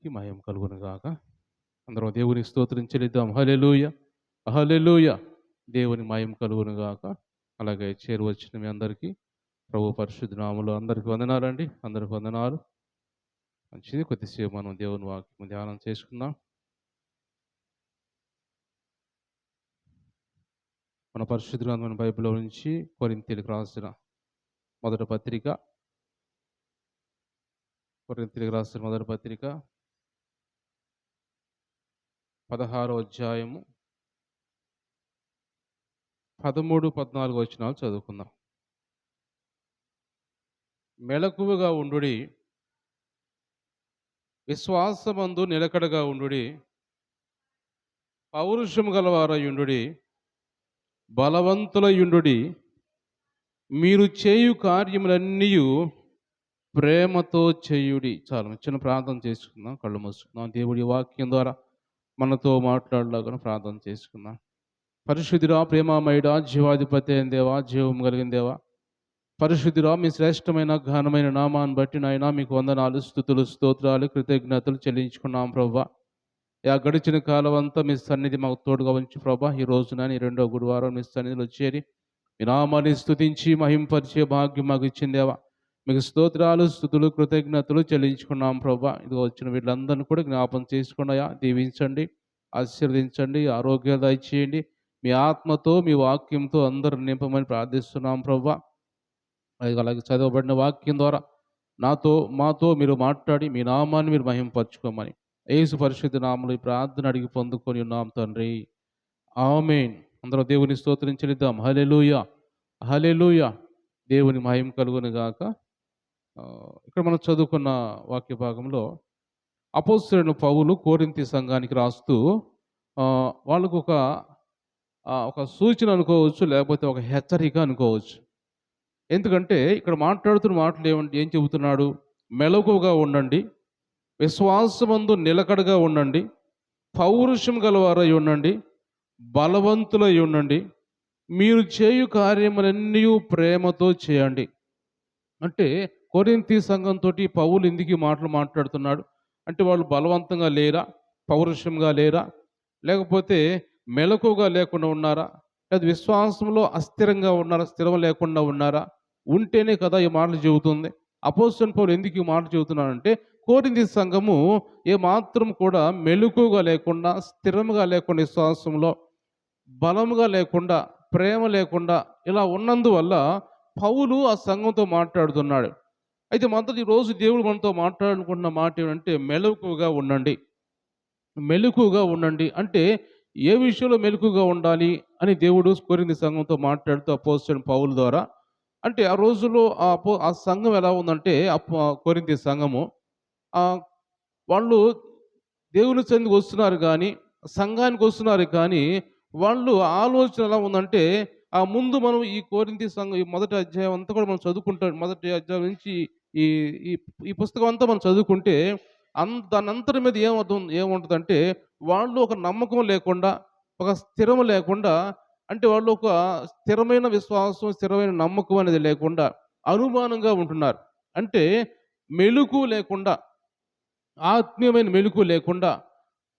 నామానికి మహిమ కలుగును గాక. అందరం దేవుని స్తోత్రం చెల్లిద్దాం. హల్లెలూయా! హల్లెలూయా! దేవుని మహిమ కలుగును గాక. అలాగే చేరువచ్చిన మీ అందరికీ ప్రభు పరిశుద్ధ నామములో అందరికి వందనాలండి. అందరికి వందనాలు. మంచిది, కొద్దిసేపు మనం దేవుని వాక్యం ధ్యానం చేసుకుందాం. మన పరిశుద్ధ గ్రంథమైన బైబిల్‌లో నుంచి కొరింథీయులకు రాసిన మొదటి పత్రిక, కొరింథీయులకు రాసిన మొదటి పత్రిక 16వ అధ్యాయము 13, 14 వచనాలు చదువుకుందాం. మెలకువగా ఉండుడి, విశ్వాసమందు నిలకడగా ఉండుడి, పౌరుషము గలవారయుండుడి, బలవంతులయుండుడి, మీరు చేయు కార్యములన్నీయు ప్రేమతో చేయుడి. చాలా చిన్న ప్రార్థన చేసుకుందాం, కళ్ళు మూసుకుందాం. దేవుడి వాక్యం ద్వారా మనతో మాట్లాడలాగా ప్రార్థన చేసుకుందాం. పరిశుద్ధుడా, ప్రేమామయుడా, జీవాధిపతి అయిన దేవా, జీవం కలిగిన దేవా, పరిశుద్ధుడా, మీ శ్రేష్టమైన ఘనమైన నామాన్ని బట్టి నాయనా మీకు వందనాలు, స్తుతులు, స్తోత్రాలు, కృతజ్ఞతలు చెల్లించుకున్నాం ప్రభా. గడిచిన కాలం అంతా మీ సన్నిధి మాకు తోడుగా ఉంచి ప్రభా, ఈ రోజున ఈ రెండో గురువారం మీ సన్నిధిలో చేరి మీ నామాన్ని స్తుతించి మహింపరిచే భాగ్యం మాకు ఇచ్చిందేవా. మీకు స్తోత్రాలు, స్తుతులు, కృతజ్ఞతలు చెల్లించుకున్నాం ప్రభా. ఇదిగో వచ్చిన వీళ్ళందరినీ కూడా జ్ఞాపం చేసుకున్నాయా, దీవించండి, ఆశీర్వదించండి, ఆరోగ్యాలు దయచేయండి. మీ ఆత్మతో మీ వాక్యంతో అందరూ నింపమని ప్రార్థిస్తున్నాం ప్రభా. అలాగే చదవబడిన వాక్యం ద్వారా మాతో మీరు మాట్లాడి మీ నామాన్ని మీరు మహింపరచుకోమని యేసు పరిశుద్ధ నామములో ఈ ప్రార్థన అడిగి పొందుకొని ఉన్నాం తండ్రి. ఆమేన్. అందరూ దేవుని స్తోత్రం చెల్లిద్దాం. హల్లెలూయా! హల్లెలూయా! దేవుని మహిమ కలుగును గాక. ఇక్కడ మనం చదువుకున్న వాక్య భాగంలో అపోస్తలుడైన పౌలు కొరింథీ సంఘానికి రాస్తూ వాళ్ళకు ఒక సూచన అనుకోవచ్చు, లేకపోతే ఒక హెచ్చరిక అనుకోవచ్చు. ఎందుకంటే ఇక్కడ మాట్లాడుతున్న మాటలు ఏం చెబుతున్నాడు? మెలకువగా ఉండండి, విశ్వాసమందు నిలకడగా ఉండండి, పౌరుషం గలవారై ఉండండి, బలవంతులై ఉండండి, మీరు చేయు కార్యములన్నీ ప్రేమతో చేయండి. అంటే కొరింథీ సంఘంతో పౌలు ఎందుకు ఈ మాటలు మాట్లాడుతున్నాడు అంటే, వాళ్ళు బలవంతంగా లేరా, పౌరుషంగా లేరా, లేకపోతే మెలకువగా లేకుండా ఉన్నారా, లేదా విశ్వాసంలో అస్థిరంగా ఉన్నారా, స్థిరం లేకుండా ఉన్నారా? ఉంటేనే కదా ఈ మాటలు చెబుతుంది. అపోస్తలుడైన పౌలు ఎందుకు ఈ మాటలు చెబుతున్నాడంటే, కొరింథీ సంఘము ఏమాత్రం కూడా మెలకువగా లేకుండా, స్థిరముగా లేకుండా, విశ్వాసంలో బలముగా లేకుండా, ప్రేమ లేకుండా ఇలా ఉన్నందువల్ల పౌలు ఆ సంఘంతో మాట్లాడుతున్నాడు. అయితే మొదటి రోజు దేవుడు మనతో మాట్లాడుకుంటున్న మాట ఏమంటే, మెలకువగా ఉండండి. మెలకువగా ఉండండి అంటే ఏ విషయంలో మెలకువగా ఉండాలి అని దేవుడు కొరింథీ సంఘంతో మాట్లాడుతూ అపోస్తలుడైన పౌలు ద్వారా, అంటే ఆ రోజుల్లో ఆ సంఘం ఎలా ఉందంటే, కొరింథీ సంఘము వాళ్ళు దేవుని సన్నిధికి వస్తున్నారు కానీ, సంఘానికి వస్తున్నారు కానీ, వాళ్ళు ఆలోచన ఎలా ఉందంటే, ముందు మనం ఈ కొరింథీ సంఘం ఈ మొదటి అధ్యాయం అంతా కూడా మనం చదువుకుంటాం. మొదటి అధ్యాయం నుంచి ఈ ఈ ఈ పుస్తకం అంతా మనం చదువుకుంటే దానంతటి మీద ఏముంటదంటే, వాళ్ళు ఒక నమ్మకం లేకుండా, ఒక స్థిరం లేకుండా, అంటే వాళ్ళు ఒక స్థిరమైన విశ్వాసం, స్థిరమైన నమ్మకం అనేది లేకుండా అనుమానంగా ఉంటున్నారు. అంటే మెలుకు లేకుండా, ఆత్మీయమైన మెలుకు లేకుండా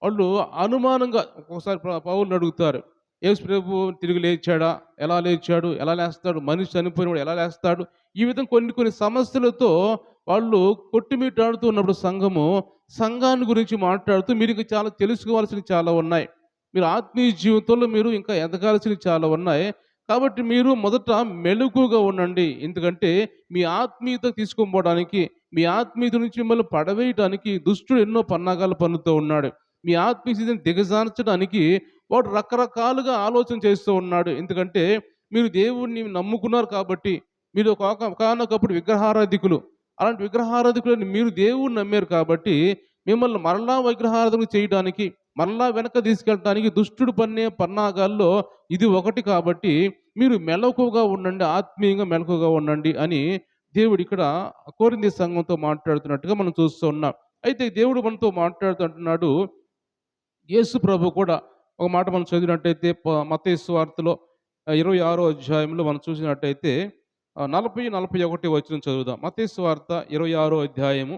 వాళ్ళు అనుమానంగా ఒక్కొక్కసారి పౌలుని అడుగుతారు. యేసు ప్రభు తిరిగి లేచాడా? ఎలా లేచాడు? ఎలా లేస్తాడు? మనిషి చనిపోయినప్పుడు ఎలా లేస్తాడు? ఈ విధంగా కొన్ని కొన్ని సమస్యలతో వాళ్ళు కొట్టుమిట్టాడుతూ ఉన్నప్పుడు సంఘాన్ని గురించి మాట్లాడుతూ, మీరు ఇంకా చాలా తెలుసుకోవాల్సినవి చాలా ఉన్నాయి. మీరు ఆత్మీయ జీవితంలో మీరు ఇంకా ఎదగాల్సినవి చాలా ఉన్నాయి. కాబట్టి మీరు మొదట మెలకువగా ఉండండి. ఎందుకంటే మీ ఆత్మీయత తీసుకొని పోవడానికి, మీ ఆత్మీయత నుంచి మిమ్మల్ని పడవేయడానికి దుష్టుడు ఎన్నో పన్నాగాలు పన్నుతూ ఉన్నాడు. మీ ఆత్మీయ స్థితిని దిగజార్చడానికి వాడు రకరకాలుగా ఆలోచన చేస్తూ ఉన్నాడు. ఎందుకంటే మీరు దేవుణ్ణి నమ్ముకున్నారు కాబట్టి, మీరు ఒకానొకప్పుడు విగ్రహారాధికులు. అలాంటి విగ్రహారాధికులని మీరు దేవుణ్ణి నమ్మారు కాబట్టి, మిమ్మల్ని మరలా విగ్రహారాధన చేయడానికి, మరలా వెనక తీసుకెళ్ళడానికి దుష్టుడు పన్నే పన్నాగాల్లో ఇది ఒకటి. కాబట్టి మీరు మెలకువగా ఉండండి, ఆత్మీయంగా మెలకువగా ఉండండి అని దేవుడు ఇక్కడ కొరింథీ సంఘంతో మాట్లాడుతున్నట్టుగా మనం చూస్తూ ఉన్నాం. అయితే దేవుడు మనతో మాట్లాడుతూ అంటున్నాడు. యేసు ప్రభు కూడా ఒక మాట మనం చదివినట్టయితే మత్తయి సువార్తలో 26వ అధ్యాయంలో మనం చూసినట్టయితే 40, 41 వచనం చదువుదాం. మత్తయి సువార్త 26వ అధ్యాయము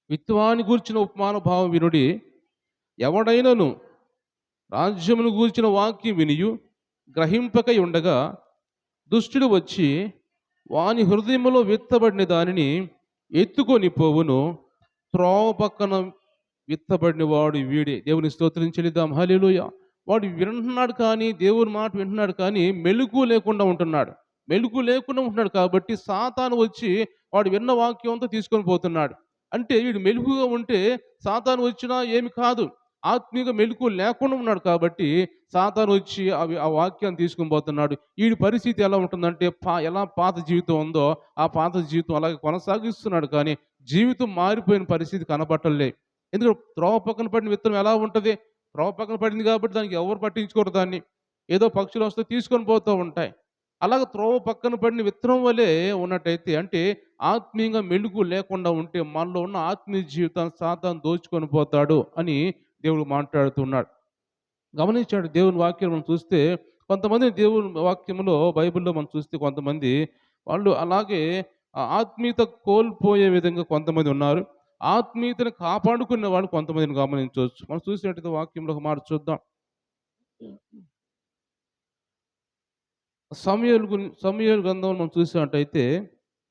విత్తువాని గూర్చిన ఉపమాన భావం వినుడి. ఎవడైనను రాజ్యమును గూర్చిన వాక్యం వినియు గ్రహింపకై ఉండగా దుష్టుడు వచ్చి వాని హృదయములో విత్తబడిన దానిని ఎత్తుకొని పోవును. త్రోవ పక్కన విత్తబడిన వాడు వీడే. దేవుని స్తోత్రం చెల్లిద్దాం. హల్లెలూయా. వాడు వింటున్నాడు కానీ, దేవుని మాట వింటున్నాడు కానీ మెలుకు లేకుండా ఉంటున్నాడు. మెలుకు లేకుండా ఉంటున్నాడు కాబట్టి సాతాను వచ్చి వాడు విన్న వాక్యం అంతా తీసుకొని పోతున్నాడు. అంటే వీడు మెలుకుగా ఉంటే సాతాను వచ్చినా ఏమి కాదు. ఆత్మీయంగా మెలుకు లేకుండా ఉన్నాడు కాబట్టి సాతాను వచ్చి ఆ వాక్యాన్ని తీసుకొని పోతున్నాడు. వీడి పరిస్థితి ఎలా ఉంటుందంటే ఎలా పాత జీవితం ఉందో ఆ పాత జీవితం అలాగే కొనసాగిస్తున్నాడు కానీ జీవితం మారిపోయిన పరిస్థితి కనపట్టలే. ఎందుకంటే త్రోవ పక్కన పడిన విత్తనం ఎలా ఉంటుంది? త్రోవ పక్కన పడింది కాబట్టి దానికి ఎవరు పట్టించుకోరు దాన్ని. ఏదో పక్షులు వస్తే తీసుకొని పోతూ ఉంటాయి. అలాగ త్రోవ పక్కన పడిన విత్తనం వలె ఉన్నట్టయితే అంటే ఆత్మీయంగా మెలుగు లేకుండా ఉంటే మనలో ఉన్న ఆత్మీయ జీవితాన్ని సాతాను దోచుకొని పోతాడు అని దేవుడు మాట్లాడుతున్నాడు. గమనించాడు దేవుని వాక్యం మనం చూస్తే కొంతమంది దేవుని వాక్యంలో బైబిల్‌లో మనం చూస్తే కొంతమంది వాళ్ళు అలాగే ఆత్మీయత కోల్పోయే విధంగా కొంతమంది ఉన్నారు. ఆత్మీయతను కాపాడుకునే వాళ్ళు కొంతమందిని గమనించవచ్చు. మనం చూసినట్టయితే వాక్యంలో ఒక మాట చూద్దాం. సమూయేలు గ్రంథం మనం చూసినట్టయితే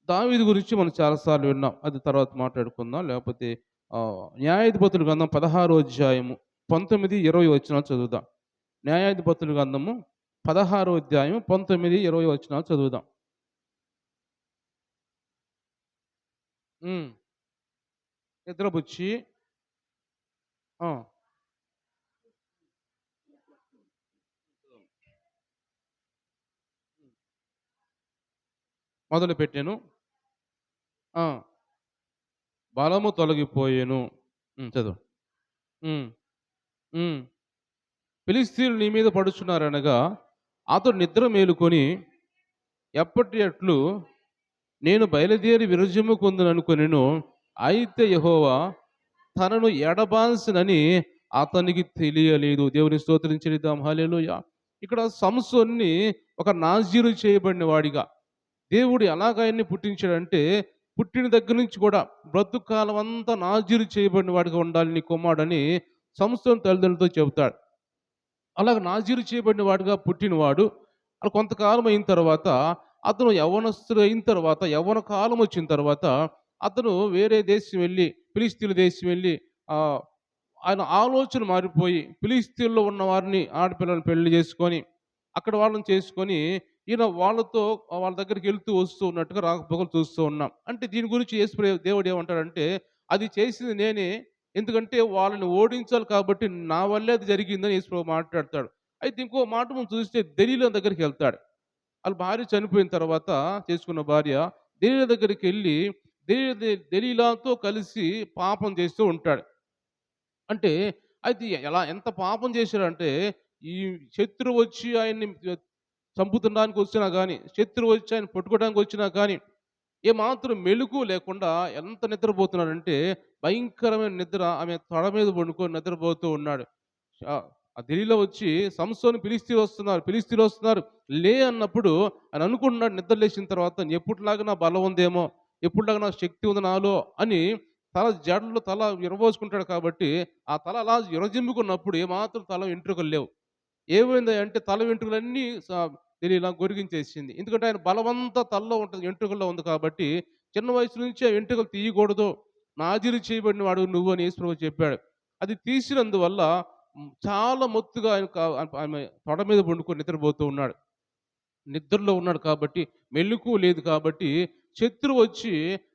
దావీదు గురించి మనం చాలా సార్లు విన్నాం. అది తర్వాత మాట్లాడుకుందాం. లేకపోతే న్యాయాధిపతుల గ్రంథం 16వ అధ్యాయము 19, 20 వచనాలు చదువుదాం. న్యాయాధిపతుల గ్రంథము 16వ అధ్యాయం 19, 20 వచనాలు చదువుదాం. నిద్రపుచ్చి ఆ! మొదలుపెట్టెను. ఆ! బలము తొలగిపోయెను. చదువు. హ్మ్. హ్మ్. ఫిలిష్తీయులు నీ మీద పడుచున్నారనగా అతడు నిద్ర మేలుకొని ఎప్పటి అట్లు నేను బయలుదేరి విరజిమ్ముకొందుననుకొనెను. అయితే యెహోవా తనను ఎడబాల్సినని అతనికి తెలియలేదు. దేవుని స్తోత్రం చెల్లిద్దాం. హల్లెలూయా. ఇక్కడ సంసోన్ని ఒక నాజీరు చేయబడిన వాడిగా దేవుడు ఎలాగ ఆయన్ని పుట్టించాడంటే పుట్టిన దగ్గర నుంచి కూడా బ్రతుకు కాలం అంతా నాజీరు చేయబడిన వాడిగా ఉండాలి నీ కుమారుడని సంసోను తల్లిదండ్రులతో చెబుతాడు. అలాగ నాజీరు చేయబడిన వాడిగా పుట్టినవాడు అలా కొంతకాలం అయిన తర్వాత అతను యవ్వనస్తుడు అయిన తర్వాత యవ్వన కాలం వచ్చిన తర్వాత అతను వేరే దేశం వెళ్ళి ఫిలిస్తీన్ల దేశం వెళ్ళి ఆ, ఆయన ఆలోచన మారిపోయి ఫిలిస్తీన్లో ఉన్న వారిని ఆడపిల్లలను పెళ్లి చేసుకొని అక్కడ వాళ్ళని చేసుకొని ఈయన వాళ్ళతో వాళ్ళ దగ్గరికి వెళ్తూ వస్తూ ఉన్నట్టుగా రాకపోకలు చూస్తూ ఉన్నాం. అంటే దీని గురించి దేవుడు ఏమంటాడంటే అది చేసింది నేనే, ఎందుకంటే వాళ్ళని ఓడించాలి కాబట్టి నా వల్లే అది జరిగిందని యేసుప్రభు మాట్లాడతాడు. అయితే ఇంకో మాట మనం చూస్తే దెలీలా దగ్గరికి వెళ్తాడు. వాళ్ళ భార్య చనిపోయిన తర్వాత చేసుకున్న భార్య దెలీలా దగ్గరికి వెళ్ళి దెలీలాతో కలిసి పాపం చేస్తూ ఉంటాడు. అంటే అది ఎలా ఎంత పాపం చేశాడంటే ఈ శత్రువు వచ్చి ఆయన్ని చంపుతుండడానికి వచ్చినా కానీ శత్రువు వచ్చి ఆయన పట్టుకోవడానికి వచ్చినా కానీ ఏమాత్రం మెలుకు లేకుండా ఎంత నిద్రపోతున్నాడంటే భయంకరమైన నిద్ర ఆమె తొడ మీద పడుకొని నిద్రపోతూ ఉన్నాడు. ఆ దిలీలో వచ్చి సంసోను ఫిలిష్తీయులు వస్తున్నారు లే అన్నప్పుడు ఆయన అనుకుంటున్నాడు నిద్ర లేచిన తర్వాత ఎప్పుడులాగా నా బలం ఉందేమో, ఎప్పుడులాగా నా శక్తి ఉంది నాలో అని తల జడలో తల విరబోసుకుంటాడు కాబట్టి ఆ తల అలా విరజిమ్ముకున్నప్పుడు ఏమాత్రం తల వెంట్రుకలు లేవు. ఏమైంది అంటే తల వెంట్రుకలన్నీ ఇలా గొరిగించేసింది. ఎందుకంటే ఆయన బలమంతా తలలో ఉంటుంది, వెంట్రుకల్లో ఉంది కాబట్టి చిన్న వయసు నుంచే ఆ వెంట్రుకలు తీయకూడదు. నాజీరు చేయబడిన వాడు నువ్వు అని యేసుప్రభు చెప్పాడు. అది తీసినందువల్ల చాలా మొత్తుగా ఆమె తొడ మీద పండుకొని నిద్రపోతూ ఉన్నాడు. నిద్రలో ఉన్నాడు కాబట్టి మెలకువ లేదు కాబట్టి శత్రువు వచ్చి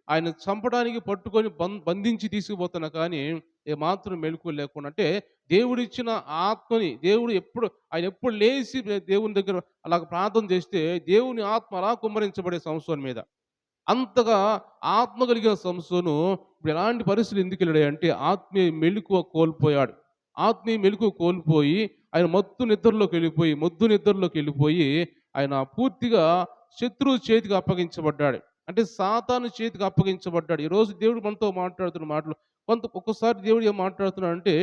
ఆయన చంపడానికి పట్టుకొని బంధించి తీసుకుపోతున్నా కానీ ఏమాత్రం మెలకువ లేకుండా అంటే దేవుడిచ్చిన ఆత్మని ఆయన ఎప్పుడు లేచి దేవుని దగ్గర అలాగ ప్రార్థన చేస్తే దేవుని ఆత్మ అలా కుమ్మరించబడే సంవత్సరం మీద అంతగా ఆత్మ కలిగిన సంసోను ఇప్పుడు ఎలాంటి పరిస్థితులు ఎందుకు వెళ్ళాడు అంటే ఆత్మీయ మెలకువ కోల్పోయాడు. ఆత్మీయ మెలకువ కోల్పోయి ఆయన మొద్దు నిద్రలోకి వెళ్ళిపోయి ఆయన పూర్తిగా శత్రువు చేతికి అప్పగించబడ్డాడు. అంటే సాతాను చేతికి అప్పగించబడ్డాడు. ఈరోజు దేవుడు మనతో మాట్లాడుతున్న మాటలు ఒక్కొక్కసారి దేవుడు ఏం మాట్లాడుతున్నాడు అంటే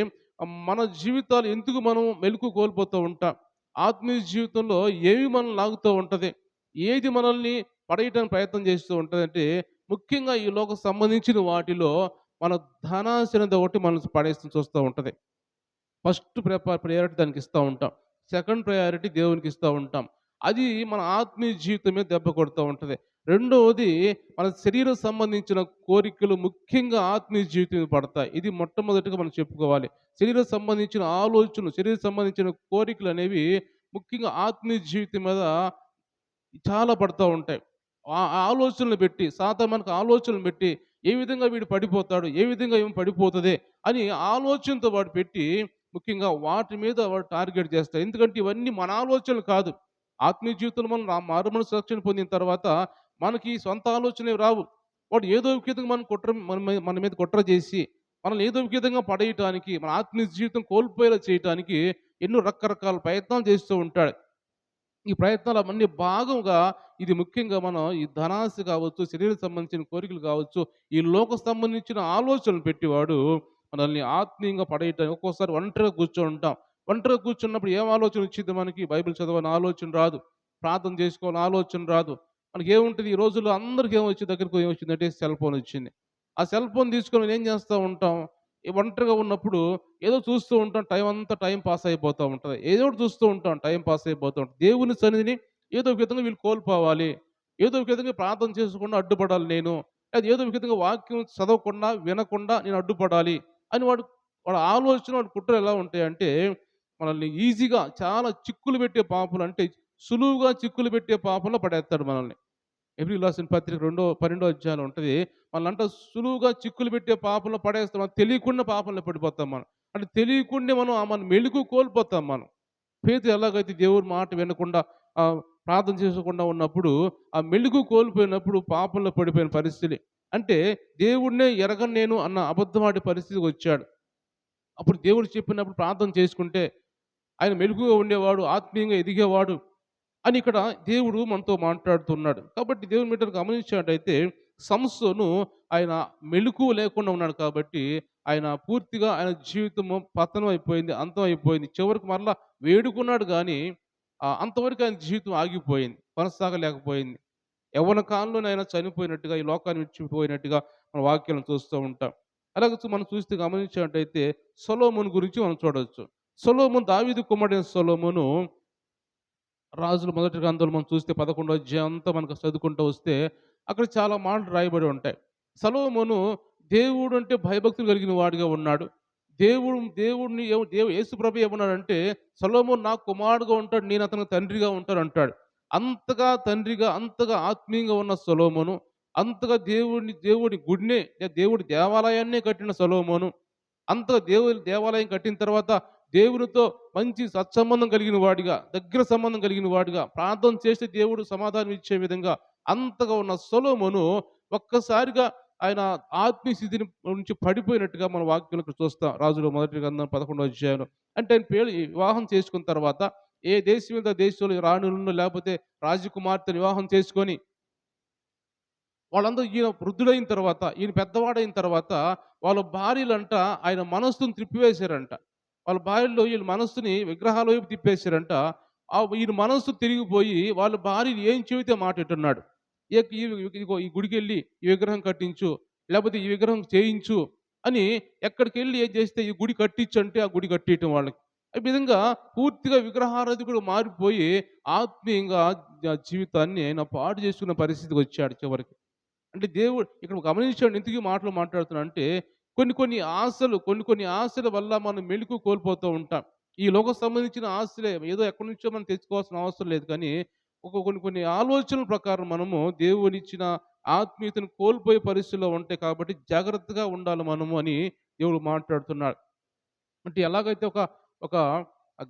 మన జీవితాలు ఎందుకు మనం మెలకువ కోల్పోతూ ఉంటాం. ఆత్మీయ జీవితంలో ఏవి మనం లాగుతూ ఉంటది, ఏది మనల్ని పడేయటానికి ప్రయత్నం చేస్తూ ఉంటదంటే ముఖ్యంగా ఈ లోక సంబంధించిన వాటిలో మన ధనాశ అనేది ఒకటి మనల్ని పడేస్తూ చూస్తూ ఉంటది. ఫస్ట్ ప్రయారిటీ దానికి ఇస్తా ఉంటాం. సెకండ్ ప్రయారిటీ దేవునికి ఇస్తా ఉంటాం. అది మన ఆత్మీయ జీవితం మీద దెబ్బ కొడతా ఉంటది. రెండోది మన శరీరం సంబంధించిన కోరికలు ముఖ్యంగా ఆత్మీయ జీవితం మీద పడతాయి. ఇది మొట్టమొదటిగా మనం చెప్పుకోవాలి. శరీరం సంబంధించిన ఆలోచనలు, శరీరం సంబంధించిన కోరికలనేవి ముఖ్యంగా ఆత్మీయ జీవితం మీద చాలా పడతా ఉంటాయి. ఆ ఆలోచనలు పెట్టి సాతాను మనకు ఆలోచనలు పెట్టి ఏ విధంగా వీడు పడిపోతాడు? ఏ విధంగా ఈమె పడిపోతది? అని ఆలోచనతో వాడు పెట్టి ముఖ్యంగా వాటి మీద వాడు టార్గెట్ చేస్తాడు. ఎందుకంటే ఇవన్నీ మన ఆలోచనలు కాదు. ఆత్మీయ జీవితంలో మనం మారుమనసు రక్షణ పొందిన తర్వాత మనకి సొంత ఆలోచనలు రావు. వాడు ఏదో ఒక విధంగా మన మీద కుట్ర చేసి మనల్ని ఏదో ఒక విధంగా పడేయటానికి, మన ఆత్మీయ జీవితం కోల్పోయేలా చేయటానికి ఎన్నో రకరకాల ప్రయత్నాలు చేస్తూ ఉంటాడు. ఈ ప్రయత్నాలవన్నీ భాగంగా ఇది ముఖ్యంగా మనం ఈ ధనాశ కావచ్చు, శరీరానికి సంబంధించిన కోరికలు కావచ్చు, ఈ లోక సంబంధించిన ఆలోచనలు పెట్టేవాడు మనల్ని ఆత్మీయంగా పడేయటానికి ఒక్కోసారి ఒంటరిగా కూర్చొని ఉంటాం. ఒంటరిగా కూర్చున్నప్పుడు ఏం ఆలోచన వచ్చిద్ది మనకి? బైబిల్ చదవని ఆలోచన రాదు. ప్రార్థన చేసుకోవాలని ఆలోచన రాదు. మనకేముంటది ఈ రోజుల్లో అందరికి ఏమొచ్చి దగ్గరికి ఏమొచ్చిందంటే సెల్ ఫోన్ వచ్చింది. ఆ సెల్ ఫోన్ తీసుకొని ఏం చేస్తా ఉంటాం? ఈ ఒంటరిగా ఉన్నప్పుడు ఏదో చూస్తూ ఉంటాం. టైం అంతా టైం పాస్ అయిపోతా ఉంటది. ఏదో ఒకటి చూస్తూ ఉంటాం. టైం పాస్ అయిపోతూ ఉంటది. దేవుని సన్నిధిని ఏదో ఒక విధంగా వీళ్ళు కోల్పోవాలి. ఏదో ఒక విధంగా ప్రార్థన చేసుకుండా అడ్డుపడాలి నేను. లేదా ఏదో ఒక విధంగా వాక్యం చదవకుండా, వినకుండా నేను అడ్డుపడాలి అని వాడి ఆలోచన, వాడి కుట్రలు ఎలా ఉంటాయంటే మనల్ని ఈజీగా చాలా చిక్కులు పెట్టే పాపలు అంటే సులువుగా చిక్కులు పెట్టే పాపంలో పడేస్తాడు మనల్ని. ఎబ్రీయులకు రాసిన పత్రిక 12వ అధ్యాయంలో ఉంటది. మనల్నంట సులువుగా చిక్కులు పెట్టే పాపంలో పడేస్తాం. మనకు తెలియకుండా పాపంలో పడిపోతాం మనం. అంటే తెలియకుండానే మన మెలుకు కోల్పోతాం మనం. పేతురు ఎలాగైతే దేవుని మాట వినకుండా ప్రార్థన చేసుకోకుండా ఉన్నప్పుడు, ఆ మెలుకు కోల్పోయినప్పుడు పాపంలో పడిపోయిన పరిస్థితి. అంటే దేవుడినే ఎరగను నేను అన్న అబద్ధమాడే పరిస్థితికి వచ్చాడు. అప్పుడు దేవుడు చెప్పినప్పుడు ప్రార్థన చేసుకుంటే ఆయన మెలుకువగా ఉండేవాడు, ఆత్మీయంగా ఎదిగేవాడు అని ఇక్కడ దేవుడు మనతో మాట్లాడుతున్నాడు. కాబట్టి దేవుని బిడ్డలు గమనించినట్టయితే సంసోను ఆయన మెలకువ లేకుండా ఉన్నాడు కాబట్టి ఆయన పూర్తిగా ఆయన జీవితము పతనం అయిపోయింది, అంతం అయిపోయింది. చివరికి మరలా వేడుకున్నాడు గానీ అంతవరకు ఆయన జీవితం ఆగిపోయింది. కొనసాగలేకపోయింది. యవ్వన కాలంలోనే ఆయన చనిపోయినట్టుగా, ఈ లోకాన్ని విడిచిపోయినట్టుగా మన వాక్యాలను చూస్తూ ఉంటాం. అలాగే మనం చూస్తే గమనించినట్టయితే సొలొమోను గురించి మనం చూడొచ్చు. సొలొమోను దావీదు కుమారుడైన సొలొమోను రాజుల మొదటి గ్రంథంలో మనం చూస్తే 11వ అధ్యాయం అంతా మనకు చదువుకుంటూ వస్తే అక్కడ చాలా మాటలు రాయబడి ఉంటాయి. సొలొమోను దేవుడు అంటే భయభక్తులు కలిగిన వాడిగా ఉన్నాడు. దేవుడిని యేసుప్రభు ఏమన్నాడంటే సొలొమోను నా కుమారుడుగా ఉంటాడు, నేను అతనికి తండ్రిగా ఉంటాను అంటాడు. అంతగా తండ్రిగా, అంతగా ఆత్మీయంగా ఉన్న సొలొమోను, అంతగా దేవుడి గుడినే, దేవుడి దేవాలయాన్నే కట్టిన సొలొమోను, అంతగా దేవుని దేవాలయం కట్టిన తర్వాత దేవునితో మంచి సత్సంబంధం కలిగిన వాడిగా, దగ్గర సంబంధం కలిగిన వాడిగా, ప్రార్థన చేస్తే దేవుడు సమాధానం ఇచ్చే విధంగా అంతగా ఉన్న సొలొమోను ఒక్కసారిగా ఆయన ఆత్మీయ స్థితిని నుంచి పడిపోయినట్టుగా మన వాక్యంలో ఇక్కడ చూస్తాం. రాజుల మొదటి గ్రంథం 11వ అధ్యాయంలో. అంటే ఆయన వివాహం చేసుకున్న తర్వాత ఏ దేశం మీద దేశంలో రాణులను లేకపోతే రాజకుమార్తెను వివాహం చేసుకొని వాళ్ళందరూ ఈయన వృద్ధుడైన తర్వాత, ఈయన పెద్దవాడైన తర్వాత వాళ్ళ భార్యలంట ఆయన మనస్సును త్రిప్పివేశారంట. వాళ్ళ భార్యలు వీళ్ళ మనస్సుని విగ్రహాల వైపు తిప్పేశారంట. ఈయన మనస్సు తిరిగిపోయి వాళ్ళ భార్యలు ఏం చెబితే మాట వింటున్నాడు. ఇదిగో ఈ గుడికెళ్ళి ఈ విగ్రహం కట్టించు, లేకపోతే ఈ విగ్రహం చేయించు అని ఎక్కడికెళ్ళి ఏం చేస్తే ఈ గుడి కట్టించు అంటే ఆ గుడి కట్టియటం వాళ్ళకి. ఈ విధంగా పూర్తిగా విగ్రహారాధికుడు మారిపోయి ఆత్మీయంగా జీవితాన్ని ఆయన పాడు చేసుకున్న పరిస్థితికి వచ్చాడు చివరికి. అంటే దేవుడు ఇక్కడ గమనించండి ఎందుకు ఈ మాటలు మాట్లాడుతున్నా అంటే కొన్ని ఆశల వల్ల మనం మెలుకు కోల్పోతూ ఉంటాం. ఈ లోకం సంబంధించిన ఆశలే ఏదో ఎక్కడి నుంచో మనం తెచ్చుకోవాల్సిన అవసరం లేదు కానీ కొన్ని ఆలోచనల ప్రకారం మనము దేవునిచ్చిన ఆత్మీయతను కోల్పోయే పరిస్థితిలో ఉంటాయి కాబట్టి జాగ్రత్తగా ఉండాలి మనము అని దేవుడు మాట్లాడుతున్నాడు. అంటే ఎలాగైతే ఒక ఒక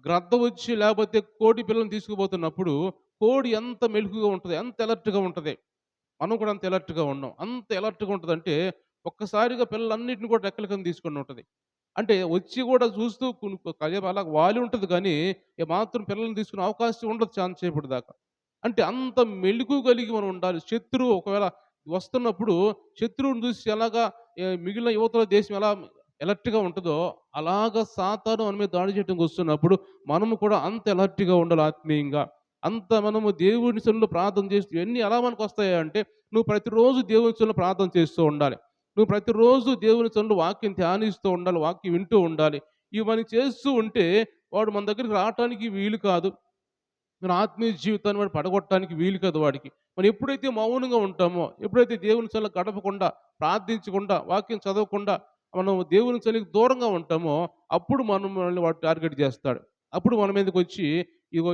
గ్రద్ద వచ్చి లేకపోతే కోడి పిల్లని తీసుకుపోతున్నప్పుడు కోడి ఎంత మెలుకుగా ఉంటుంది, ఎంత అలర్ట్‌గా ఉంటది. మనం కూడా అంత ఎలర్ట్‌గా ఉన్నాం. అంత ఎలర్ట్‌గా ఉంటదంటే, ఒక్కసారిగా పిల్లలన్నిటిని కూడా రెక్కల కింద తీసుకొని ఉంటది. అంటే వచ్చి కూడా చూస్తూ కాసేపు అలా వాలి ఉంటది కానీ, ఏమాత్రం పిల్లల్ని తీసుకునే అవకాశం ఉండదు చానా సేపటి దాకా. అంటే అంత మెలుకు కలిగి మనం ఉండాలి. శత్రువు ఒకవేళ వస్తున్నప్పుడు శత్రువుని చూసి ఎలాగా మిగిలిన యువతల దేశం ఎలా ఎలర్ట్‌గా ఉంటదో, అలాగా సాతాను మన మీద దాడి చేయడానికి వస్తున్నప్పుడు, మనము కూడా అంత ఎలర్ట్‌గా ఉండాలి ఆత్మీయంగా. అంత మనము దేవుని సన్నిధిలో ప్రార్థన చేస్తూ ఇవన్నీ ఎలా మనకొస్తాయంటే, నువ్వు ప్రతిరోజు దేవుని సన్నిధిలో ప్రార్థన చేస్తూ ఉండాలి. నువ్వు ప్రతిరోజు దేవుని సన్నిధిలో వాక్యం ధ్యానిస్తూ ఉండాలి, వాక్యం వింటూ ఉండాలి. ఇవన్నీ చేస్తూ ఉంటే వాడు మన దగ్గరికి రావటానికి వీలు కాదు. మన ఆత్మీయ జీవితాన్ని వాడు పడగొట్టడానికి వీలు కాదు వాడికి. మనం ఎప్పుడైతే మౌనంగా ఉంటామో, ఎప్పుడైతే దేవుని సన్నిధిలో గడపకుండా, ప్రార్థించకుండా, వాక్యం చదవకుండా మనం దేవుని సన్నిధికి దూరంగా ఉంటామో, అప్పుడు మనల్ని వాడు టార్గెట్ చేస్తాడు. అప్పుడు మన మీదకొచ్చి ఇగో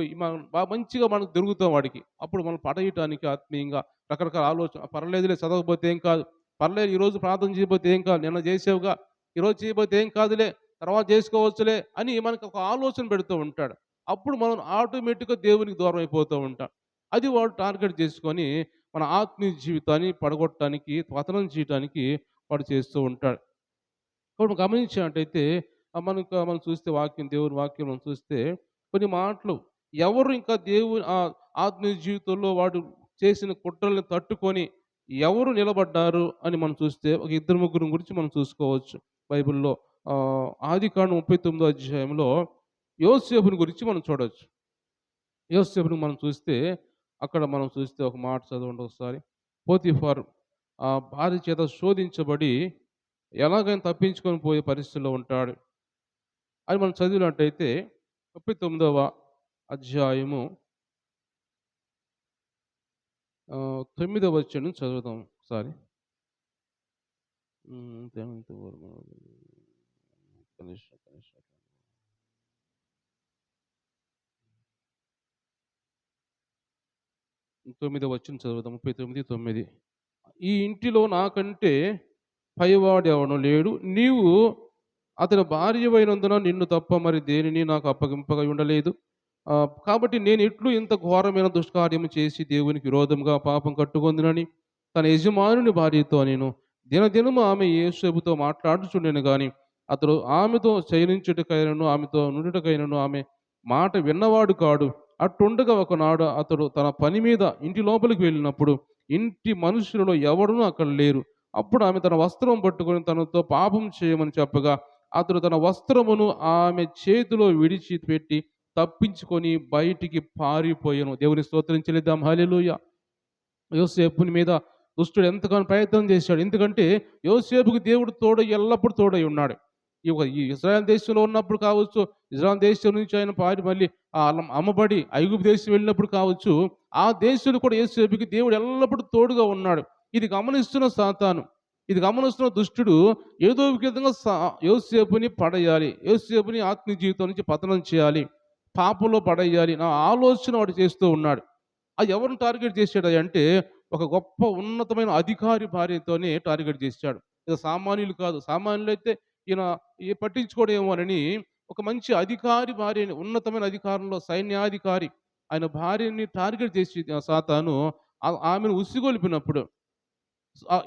మంచిగా మనకు దొరుకుతాం వాడికి. అప్పుడు మనం పడేయటానికి ఆత్మీయంగా రకరకాల ఆలోచన, పర్లేదులే చదవకపోతే ఏం కాదు, పర్లేదు ఈరోజు ప్రార్థన చేయకపోతే ఏం కాదు, నిన్న చేసావుగా, ఈరోజు చేయకపోతే ఏం కాదులే, తర్వాత చేసుకోవచ్చులే అని మనకు ఒక ఆలోచన పెడుతూ ఉంటాడు. అప్పుడు మనం ఆటోమేటిక్‌గా దేవునికి దూరం అయిపోతూ ఉంటాం. అది వాడు టార్గెట్ చేసుకొని మన ఆత్మీయ జీవితాన్ని పడగొట్టడానికి, పతనం చేయటానికి వాడు చేస్తూ ఉంటాడు. ఇప్పుడు గమనించినట్టయితే మనం చూస్తే దేవుని వాక్యం మనం చూస్తే కొన్ని మాటలు ఎవరు ఇంకా ఆత్మీయ జీవితంలో వాడు చేసిన కుట్రల్ని తట్టుకొని ఎవరు నిలబడ్డారు అని మనం చూస్తే ఒక ఇద్దరు ముగ్గురు గురించి మనం చూసుకోవచ్చు బైబిల్‌లో. ఆదికాండం 39వ అధ్యాయంలో యోసేపుని గురించి మనం చూడొచ్చు. యోసేపుని మనం చూస్తే అక్కడ మనం చూస్తే ఒక మాట చదవండి ఒకసారి. పోతిఫర్ భార్య చేత శోధించబడి ఎలాగైనా తప్పించుకొని పోయే పరిస్థితిలో ఉంటాడు అని మనం చదివినట్టయితే 39వ అధ్యాయము 9వ వచనం చదువుదాం ఒకసారి. కనిష్ట 9వ వచనం చదువుదాం. 39:9. ఈ ఇంటిలో నాకంటే పైవాడెవడు లేడు. నీవు అతని భార్యవైనందున నిన్ను తప్ప మరి దేనిని నాకు అప్పగింపగా ఉండలేదు. కాబట్టి నేను ఎట్లు ఇంత ఘోరమైన దుష్కార్యము చేసి దేవునికి విరోధంగా పాపం కట్టుకొందునని తన యజమానుని భార్యతో నేను దినదినము ఆమె యోసేపుతో మాట్లాడుచుండెను గాని అతడు ఆమెతో శయనించుటకైనను ఆమెతో నుండుటకైనను ఆమె మాట విన్నవాడు కాడు. అట్టుండగా ఒకనాడు అతడు తన పని మీద ఇంటి లోపలికి వెళ్ళినప్పుడు ఇంటి మనుషులలో ఎవడునూ అక్కడ లేరు. అప్పుడు ఆమె తన వస్త్రం పట్టుకొని తనతో పాపం చేయమని చెప్పగా అతడు తన వస్త్రమును ఆమె చేతిలో విడిచిపెట్టి తప్పించుకొని బయటికి పారిపోయాను. దేవుని స్తోత్రం చెల్లిద్దాం. హల్లెలూయా. యోసేపుని మీద దుష్టుడు ఎంతగానో ప్రయత్నం చేశాడు. ఎందుకంటే యోసేపుకి దేవుడు తోడై ఎల్లప్పుడూ తోడై ఉన్నాడు. ఈ ఇజ్రాయెల్ దేశంలో ఉన్నప్పుడు కావచ్చు, ఇజ్రాయెల్ దేశం నుంచి ఆయన మళ్ళీ అమ్మబడి ఐగుప్తు దేశం వెళ్ళినప్పుడు కావచ్చు, ఆ దేశంలో కూడా యోసేపుకి దేవుడు ఎల్లప్పుడూ తోడుగా ఉన్నాడు. ఇది గమనిస్తున్న సాతాను, ఇది గమనిస్తున్న దుష్టుడు ఏదో ఒక విధంగా యోసేపుని పడేయాలి, యోసేపుని ఆత్మీయ జీవితం నుంచి పతనం చేయాలి, పాపంలో పడేయాలి నా ఆలోచన వాడు చేస్తూ ఉన్నాడు. అది ఎవరిని టార్గెట్ చేశాడు అంటే ఒక గొప్ప ఉన్నతమైన అధికారి భార్యతోనే టార్గెట్ చేశాడు. ఇది సామాన్యులు కాదు. సామాన్యులైతే ఈయన పట్టించుకోడేమోనని ఒక మంచి అధికారి భార్యని, ఉన్నతమైన అధికారంలో సైన్యాధికారి ఆయన భార్యని టార్గెట్ చేసి సాతాను ఆమెను ఉసిగొల్పినప్పుడు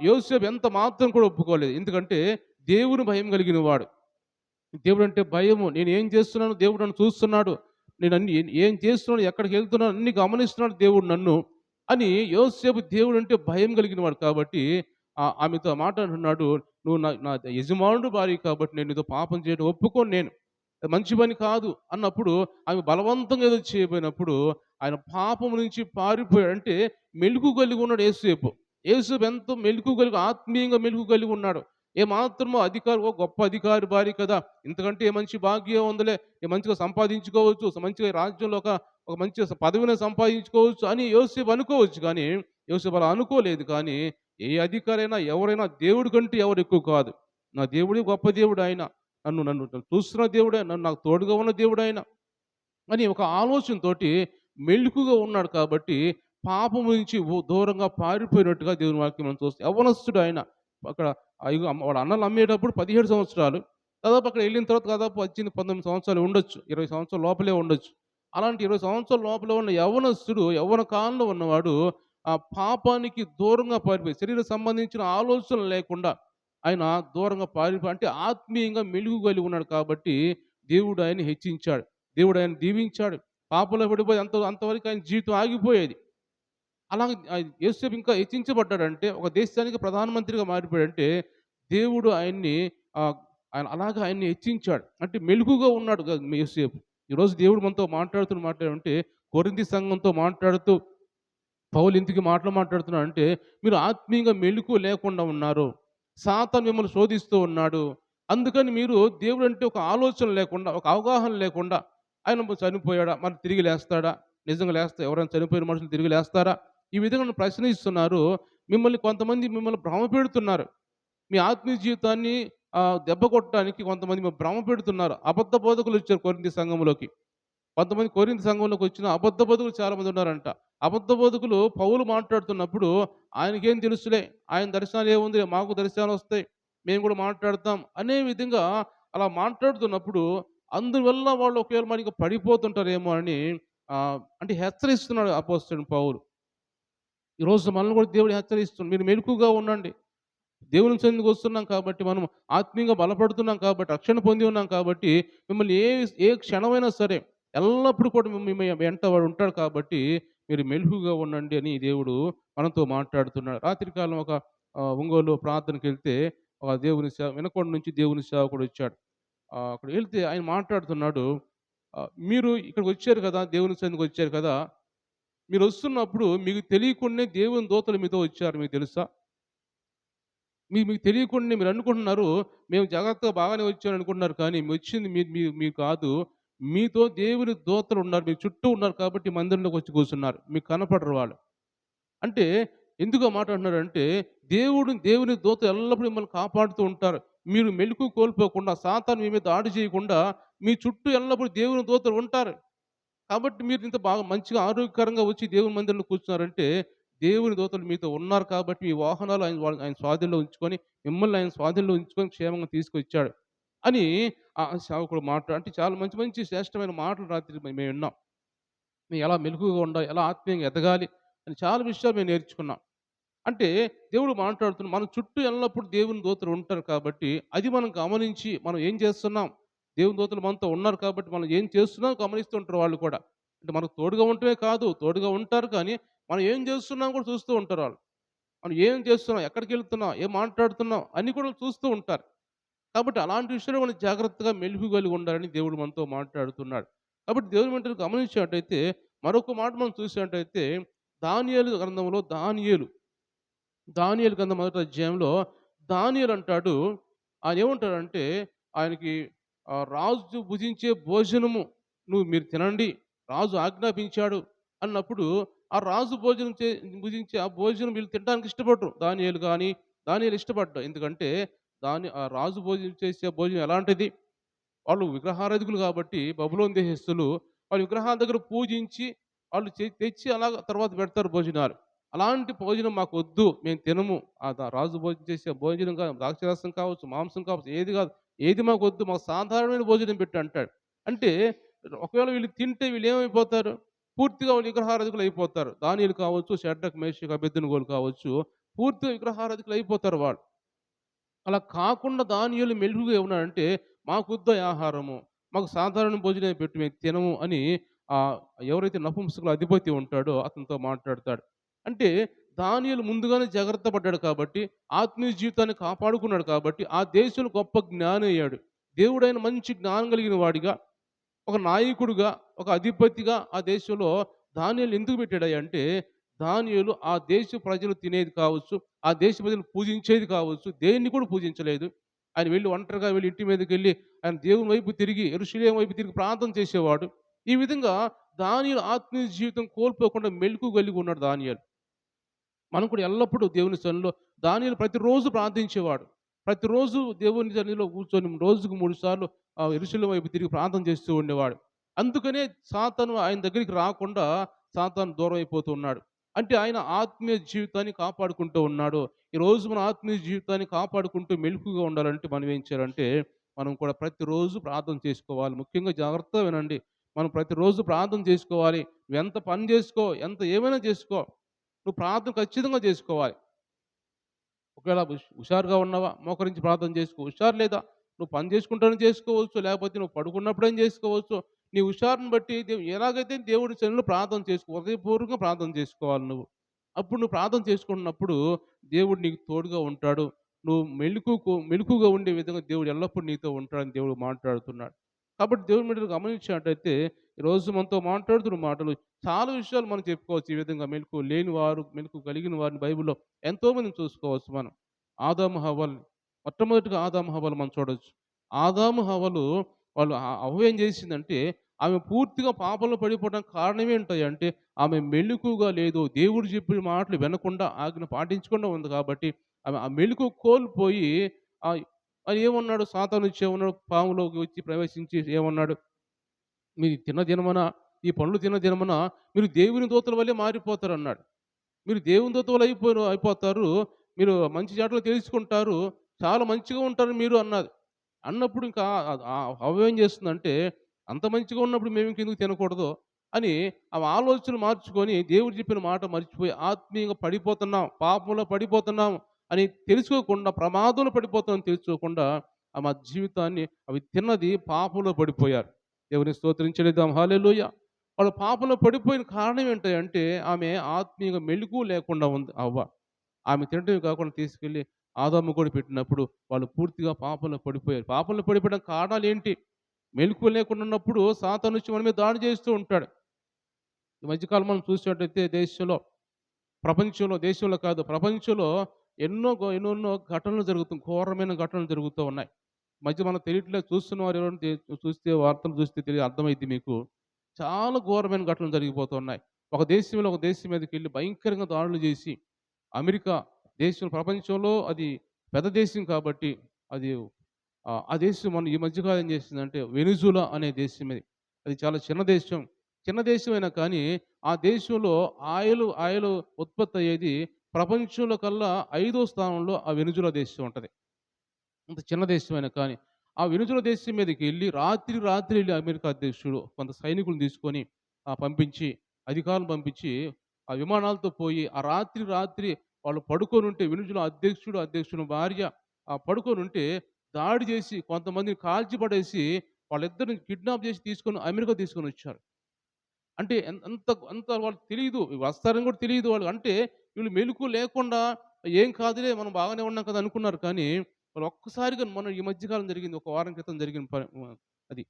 యోసేపు ఎంత మాత్రం కూడా ఒప్పుకోలేదు. ఎందుకంటే దేవుని భయం కలిగిన వాడు. దేవుడు అంటే భయము. నేను ఏం చేస్తున్నాను దేవుడు నన్ను చూస్తున్నాడు, నేను అన్ని ఏం చేస్తున్నాను, ఎక్కడికి వెళ్తున్నాను అన్ని గమనిస్తున్నాడు దేవుడు నన్ను అని యోసేపు దేవుడు అంటే భయం కలిగిన వాడు కాబట్టి ఆమెతో మాట్లాడుతున్నాడు, నువ్వు నా యజమానుడు భార్య కాబట్టి నేను నీతో పాపం చేయడం ఒప్పుకోను, నేను మంచి పని కాదు అన్నప్పుడు ఆమె బలవంతంగా ఏదో చేయబోయినప్పుడు ఆయన పాపం నుంచి పారిపోయాడు. అంటే మెలుగు కలిగి ఉన్నాడు యేసేపు. యేసేపు ఎంతో మెలుగు కలిగి, ఆత్మీయంగా మెలుగు కలిగి ఉన్నాడు. ఏమాత్రమో గొప్ప అధికారి భార్య కదా, ఇంతకంటే ఏ మంచి భాగ్యం ఉందిలే, మంచిగా సంపాదించుకోవచ్చు, మంచిగా రాజ్యంలో ఒక మంచి పదవిని సంపాదించుకోవచ్చు అని యోసేపు అనుకోవచ్చు. కానీ యోసేపు అలా అనుకోలేదు. కానీ ఏ అధికారైనా ఎవరైనా దేవుడి కంటే ఎవరు ఎక్కువ కాదు. నా దేవుడే గొప్ప దేవుడు ఆయన, నన్ను నన్ను చూస్తున్న దేవుడే, నాకు తోడుగా ఉన్న దేవుడు ఆయన అని ఒక ఆలోచనతోటి మెలుకుగా ఉన్నాడు. కాబట్టి పాపం నుంచి దూరంగా పారిపోయినట్టుగా దేవుని వాక్యం మనం చూస్తాం. యవ్వనస్తుడు ఆయన. అక్కడ వాడు అన్నలు అమ్మేటప్పుడు 17 సంవత్సరాలు, దాదాపు అక్కడ వెళ్ళిన తర్వాత దాదాపు 18, 19 సంవత్సరాలు ఉండొచ్చు, 20 సంవత్సరాల లోపలే ఉండొచ్చు. అలాంటి 20 సంవత్సరాల లోపలే ఉన్న యవ్వనస్తుడు, యవ్వన కాలంలో ఉన్నవాడు ఆ పాపానికి దూరంగా పారిపోయి, శరీర సంబంధించిన ఆలోచనలు లేకుండా ఆయన దూరంగా పారిపోయి, అంటే ఆత్మీయంగా మెలుగు కలిగి ఉన్నాడు. కాబట్టి దేవుడు ఆయన్ని హెచ్చించాడు, దేవుడు ఆయన దీవించాడు. పాపంలో పడిపోయి అంతవరకు ఆయన జీవితం ఆగిపోయేది. అలాగే యోసేపు ఇంకా హెచ్చించబడ్డాడంటే, ఒక దేశానికి ప్రధానమంత్రిగా మారిపోయాడంటే దేవుడు ఆయన్ని ఆయన్ని హెచ్చించాడు. అంటే మెలుగుగా ఉన్నాడు యోసేపు. ఈరోజు దేవుడు మనతో మాట్లాడుతుంటే కొరింథీ సంఘంతో మాట్లాడుతూ పౌలు ఇంటికి మాట్లాడుతున్నాడు అంటే, మీరు ఆత్మీయంగా మెలుకు లేకుండా ఉన్నారు, సాతాను మిమ్మల్ని శోధిస్తూ ఉన్నాడు. అందుకని మీరు దేవుడంటే ఒక ఆలోచన లేకుండా, ఒక అవగాహన లేకుండా ఆయన చనిపోయాడా? మరి తిరిగి లేస్తాడా? నిజంగా ఎవరైనా చనిపోయిన మనుషులు తిరిగి లేస్తారా? ఈ విధంగా ప్రశ్నిస్తున్నారు. కొంతమంది మిమ్మల్ని భ్రమపెడుతున్నారు. మీ ఆత్మీయ జీవితాన్ని దెబ్బ కొట్టడానికి కొంతమంది భ్రమపెడుతున్నారు. అబద్ధ బోధకులొచ్చారు కొరింథీ సంఘంలోకి. కొంతమంది కొరింథీ సంఘంలోకొచ్చిన అబద్ధ బోధకులు చాలామంది ఉన్నారంట. అబద్ధ బోధకులు పౌలు మాట్లాడుతున్నప్పుడు ఆయనకేం తెలుసులే, ఆయన దర్శనాలు ఏముందిలే, మాకు దర్శనాలొస్తాయి, మేము కూడా మాట్లాడతాం అనే విధంగా అలా మాట్లాడుతున్నప్పుడు అందువల్ల వాళ్ళు ఒకవేళ మరి ఇంక పడిపోతుంటారేమో అని అంటే హెచ్చరిస్తున్నాడు అపోస్తలుడు పౌలు. ఈరోజు మనల్ని కూడా దేవుడు హెచ్చరిస్తున్నాడు. మీరు మెలకువగా ఉండండి. దేవుని సన్నిధికి వస్తున్నాం కాబట్టి, మనం ఆత్మీయంగా బలపడుతున్నాం కాబట్టి, రక్షణ పొంది ఉన్నాం కాబట్టి, మిమ్మల్ని ఏ ఏ క్షణమైనా సరే, ఎల్లప్పుడూ కూడా మీ వెంట వాడు ఉంటాడు కాబట్టి, మీరు మెలకువగా ఉండండి అని దేవుడు మనతో మాట్లాడుతున్నాడు. రాత్రికాలం ఒక ఒంగోలులో ప్రార్థనకెళ్తే, వినకొండ నుంచి దేవుని సేవకుడు వచ్చాడు. అక్కడికి వెళ్తే ఆయన మాట్లాడుతున్నాడు. మీరు ఇక్కడికొచ్చారు కదా! దేవుని సన్నిధికొచ్చారు కదా! మీరొస్తున్నప్పుడు మీకు తెలియకుండానే దేవుని దూతలు మీతో వచ్చారు మీకు తెలుసా? మీకు తెలియకుండానే మీరనుకుంటున్నారు, మేము జాగ్రత్తగా బాగానే వచ్చామనుకుంటున్నారు కానీ, వచ్చింది మీరు కాదు. మీతో దేవుని దూతలున్నారు. మీ చుట్టూ ఉన్నారు కాబట్టి మందిరంలోకొచ్చి కూర్చున్నారు. మీకు కనపడరు వాళ్ళు. అంటే ఎందుకు ఆ మాట అంటున్నారంటే, దేవుని దూత ఎల్లప్పుడూ మిమ్మల్ని కాపాడుతూ ఉంటారు. మీరు మెలుకువ కోల్పోకుండా, సాతాను మీ మీద దాడి చేయకుండా, మీ చుట్టూ ఎల్లప్పుడూ దేవుని దూతలు ఉంటారు. కాబట్టి మీరు ఇంత బాగా మంచిగా ఆరోగ్యకరంగా వచ్చి దేవుని మందిరంలో కూర్చున్నారంటే, దేవుని దూతలు మీతో ఉన్నారు కాబట్టి, మీ వాహనాలు ఆయన స్వాధీనంలో ఉంచుకొని, మిమ్మల్ని ఆయన స్వాధీనంలో ఉంచుకొని క్షేమంగా తీసుకొచ్చాడు అని ఆ సేవకుడు అంటే చాలా మంచి మంచి శ్రేష్టమైన మాటలు రాత్రి మేము విన్నాం. మేము ఎలా మెలకువగా ఉండాలి, ఎలా ఆత్మీయంగా ఎదగాలి అని చాలా విషయాలు మేము నేర్చుకున్నాం. అంటే దేవుడు మాట్లాడుతున్నాడు. మన చుట్టూ ఎల్లప్పుడూ దేవుని దూతలు ఉంటారు కాబట్టి, అది మనం గమనించి మనం ఏం చేస్తున్నాం? దేవుని దూతలు మనతో ఉన్నారు కాబట్టి, మనం ఏం చేస్తున్నాం గమనిస్తూ ఉంటారు వాళ్ళు కూడా. అంటే మనకు తోడుగా ఉండటమే కాదు, తోడుగా ఉంటారు కానీ, మనం ఏం చేస్తున్నాం కూడా చూస్తూ ఉంటారు వాళ్ళు. మనం ఏం చేస్తున్నాం? ఎక్కడికెళ్తున్నాం? ఏం మాట్లాడుతున్నాం? అన్నీ కూడా చూస్తూ ఉంటారు. కాబట్టి అలాంటి విషయంలో మనం జాగ్రత్తగా మెలుగు కలిగి ఉండాలని దేవుడు మనతో మాట్లాడుతున్నాడు. కాబట్టి దేవుని వెంటనే గమనించినట్టయితే, మరొక మాట మనం చూసినట్టయితే, దానియేలు గ్రంథంలో దానియేలు గ్రంథం మొదటి అధ్యాయంలో దానియేలు అంటాడు. ఆయన ఏమంటాడంటే ఆయనకి రాజు భుజించే భోజనము మీరు తినండి. రాజు ఆజ్ఞాపించాడు అన్నప్పుడు ఆ రాజు భుజించే ఆ భోజనం వీళ్ళు తినడానికి ఇష్టపడరు. దానియేలు ఇష్టపడ్డు. ఎందుకంటే ఆ రాజు భోజనం చేసే భోజనం ఎలాంటిది? వాళ్ళు విగ్రహారాధికులు కాబట్టి బబులోను దేశస్థులు వాళ్ళు విగ్రహాల దగ్గర పూజించి వాళ్ళు తెచ్చి అలాగ తర్వాత పెడతారు భోజనాలు. అలాంటి భోజనం మాకొద్దు. మేము తినము. రాజు భోజనం చేసే భోజనం కాదు, ద్రాక్షారసం కావచ్చు, మాంసం కావచ్చు, ఏది కాదు. ఏది మాకొద్దు. మాకు సాధారణమైన భోజనం పెట్టు అంటాడు. అంటే ఒకవేళ వీళ్ళు తింటే వీళ్ళేమైపోతారు? పూర్తిగా వాళ్ళు విగ్రహారాధికులు అయిపోతారు. దానియేలు కావచ్చు, షడ్రక్, మేషక్, అబేద్నెగోలు కావచ్చు, పూర్తిగా విగ్రహారాధికులు అయిపోతారు వాళ్ళు. అలా కాకుండా దానియేలు మెలుకువగా ఉన్నాడంటే, మాకొద్దు ఈ ఆహారము. మాకు సాధారణ భోజనమే పెట్టు మేము తినము అని ఎవరైతే నపుంసకుల అధిపతి ఉంటాడో అతనితో మాట్లాడతాడు. అంటే దానియేలు ముందుగానే జాగ్రత్త పడ్డాడు కాబట్టి, ఆత్మీయ జీవితాన్ని కాపాడుకున్నాడు కాబట్టి, ఆ దేశంలో గొప్ప జ్ఞాని అయ్యాడు. దేవుడైన మంచి జ్ఞానం కలిగిన వాడిగా, ఒక నాయకుడుగా, ఒక అధిపతిగా ఆ దేశంలో దానియేలుని ఎందుకు పెట్టాడయ్యా అంటే, దానియేలు ఆ దేశ ప్రజలు తినేది కావచ్చు, ఆ దేశ ప్రజలు పూజించేది కావచ్చు, దేన్ని కూడా పూజించలేదు. ఆయన ఒంటరిగా వెళ్లి ఇంటి మీదకెళ్ళి ఆయన దేవుని వైపు తిరిగి, యెరూషలేము వైపు తిరిగి ప్రార్థన చేసేవాడు. ఈ విధంగా దానియేలు ఆత్మీయ జీవితం కోల్పోకుండా మెలకువ కలిగి ఉన్నాడు దానియేలు. మనం కూడా ఎల్లప్పుడూ దేవుని సన్నిధిలో దానియేలు ప్రతిరోజు ప్రార్థించేవాడు. ప్రతిరోజు దేవుని సన్నిధిలో కూర్చొని రోజుకు 3 సార్లు యెరూషలేము వైపు తిరిగి ప్రార్థన చేస్తూ ఉండేవాడు. అందుకనే సాతాను ఆయన దగ్గరికి రాకుండా సాతాను దూరం అయిపోతూ ఉన్నాడు. అంటే ఆయన ఆత్మీయ జీవితాన్ని కాపాడుకుంటూ ఉన్నాడు. ఈరోజు మన ఆత్మీయ జీవితాన్ని కాపాడుకుంటూ మెలకువగా ఉండాలంటే మనం ఏం చేయాలంటే, మనం కూడా ప్రతిరోజు ప్రార్థన చేసుకోవాలి. ముఖ్యంగా జాగ్రత్తగా వినండి. మనం ప్రతిరోజు ప్రార్థన చేసుకోవాలి. నువ్వెంత పని చేసుకో, ఏమైనా చేసుకో. నువ్వు ప్రార్థన ఖచ్చితంగా చేసుకోవాలి. ఒకవేళ హుషారుగా ఉన్నావా? మోకరించి ప్రార్థన చేసుకో. హుషారు లేదా? నువ్వు పని చేసుకుంటానే చేసుకోవచ్చు. లేకపోతే నువ్వు పడుకున్నప్పుడైనా చేసుకోవచ్చు. నీ హుషారుని బట్టి ఎలాగైతే దేవుడి సన్నిధిలో ప్రార్థన చేసుకో. హృదయపూర్వకంగా ప్రార్థన చేసుకోవాలి నువ్వు. అప్పుడు నువ్వు ప్రార్థన చేసుకున్నప్పుడు దేవుడు నీకు తోడుగా ఉంటాడు. నువ్వు మెలకువగా ఉండే విధంగా దేవుడు ఎల్లప్పుడూ నీతో ఉంటాడని దేవుడు మాట్లాడుతున్నాడు. కాబట్టి దేవుడు మీరు గమనించినట్టయితే ఈరోజు మనతో మాట్లాడుతున్న మాటలు చాలా విషయాలు మనం చెప్పుకోవచ్చు. ఈ విధంగా మెలకువ లేని వారు, మెలకువ కలిగిన వారిని బైబిల్‌లో ఎంతోమందిని చూసుకోవచ్చు మనం. ఆదాము హవ్వల్ని. మొట్టమొదటిగా ఆదాము హవ్వలు మనం చూడొచ్చు. ఆదాము హవ్వలు హవ్వ ఏం చేసిందంటే, ఆమె పూర్తిగా పాపంలో పడిపోవడానికి కారణం ఏంటంటే, ఆమె మెళకువగా లేదు. దేవుడు చెప్పిన మాటలు వినకుండా, ఆజ్ఞ పాటించకుండా ఉంది కాబట్టి, ఆమె ఆ మెళకువ కోల్పోయి ఆహ్, మరి ఏమన్నాడు సాతానొచ్చి ఏమన్నాడు, పాములోకి వచ్చి ప్రవేశించి ఏమన్నాడు? మీరు తిన్న దినమున, ఈ పండ్లు తిన్న దినమున మీరు దేవుని దూతల వలె మారిపోతారన్నాడు. మీరు దేవుని దూతలు అయిపోతారు. మీరు మంచి చెడ్డలు తెలుసుకుంటారు. చాలా మంచిగా ఉంటారు మీరు అన్నది. అన్నప్పుడు ఇంకా హవ్వ ఏం చేస్తుందంటే, అంత మంచిగా ఉన్నప్పుడు మేము ఇంకెందుకు తినకూడదు అని ఆమె ఆలోచన మార్చుకొని దేవుడు చెప్పిన మాట మర్చిపోయి ఆత్మీయంగా పడిపోతున్నాం, పాపంలో పడిపోతున్నాం అని తెలుసుకోకుండా, ప్రమాదంలో పడిపోతామని తెలుసుకోకుండా ఆమె జీవితాన్ని అవి తిన్నది పాపంలో పడిపోయారు. దేవుని స్తోత్రించలేదాం హల్లెలూయా. వాళ్ళు పాపంలో పడిపోయిన కారణం ఏంటంటే ఆమె ఆత్మీయంగా మెళకువ లేకుండా ఉంది అవ్వ. ఆమె తినటమే కాకుండా తీసుకెళ్ళి ఆదాము కూడా పెట్టినప్పుడు వాళ్ళు పూర్తిగా పాపంలో పడిపోయారు. పాపంలో పడిపోవడానికి కారణాలేంటి? మెళకువ లేకుండా ఉన్నప్పుడు సాతానొచ్చి మన మీద దాడి చేస్తూ ఉంటాడు. ఈ మధ్యకాలం మనం చూసినట్టయితే దేశంలో, ప్రపంచంలో, దేశంలో కాదు ప్రపంచంలో ఎన్నెన్నో ఘటనలు ఘోరమైన ఘటనలు జరుగుతూ ఉన్నాయి. మధ్య మనకు తెలియట్లేదు, చూస్తున్న వారు ఎవరైనా చూస్తే వార్తలు చూస్తే అర్థమైద్ది మీకు. చాలా ఘోరమైన ఘటనలు జరిగిపోతున్నాయి. ఒక దేశం మీదకెళ్ళి భయంకరంగా దాడులు చేసి, అమెరికా దేశం ప్రపంచంలో అది పెద్ద దేశం కాబట్టి అది ఆ దేశం మొన్న ఈ మధ్య కాలం ఏం చేసిందంటే వెనిజులా అనే దేశం ఇది. అది చాలా చిన్న దేశం. చిన్న దేశమైనా కానీ ఆ దేశంలో ఆయిల్ ఉత్పత్తి అయ్యేది ప్రపంచంలో కల్లా 5వ స్థానంలో ఆ వెనిజులా దేశం ఉంటది. అంత చిన్న దేశమైనా కానీ, ఆ వెనిజులా దేశం మీదకెళ్ళి రాత్రి ఎళ్లి అమెరికా అధ్యక్షుడు కొంత సైనికులను తీసుకొని పంపించి, అధికారులను పంపించి, ఆ విమానాలతో పోయి ఆ రాత్రి వాళ్ళు పడుకొనుంటే వెనిజులా అధ్యక్షుని భార్య పడుకొనుంటే దాడి చేసి కొంతమందిని కాల్చి పడేసి వాళ్ళిద్దరిని కిడ్నాప్ చేసి తీసుకొని అమెరికా తీసుకొనొచ్చారు. అంటే అంత వాళ్ళకి తెలీదు. వస్తారని కూడా తెలీదు వాళ్ళకి. అంటే వీళ్ళు మెలుకువ లేకుండా ఏం కాదులే మనం బాగానే ఉన్నాం కదా అనుకున్నారు కానీ, వాళ్ళు ఒక్కసారిగా మొన్న ఈ మధ్య కాలం జరిగింది. ఒక వారం క్రితం జరిగిన అది.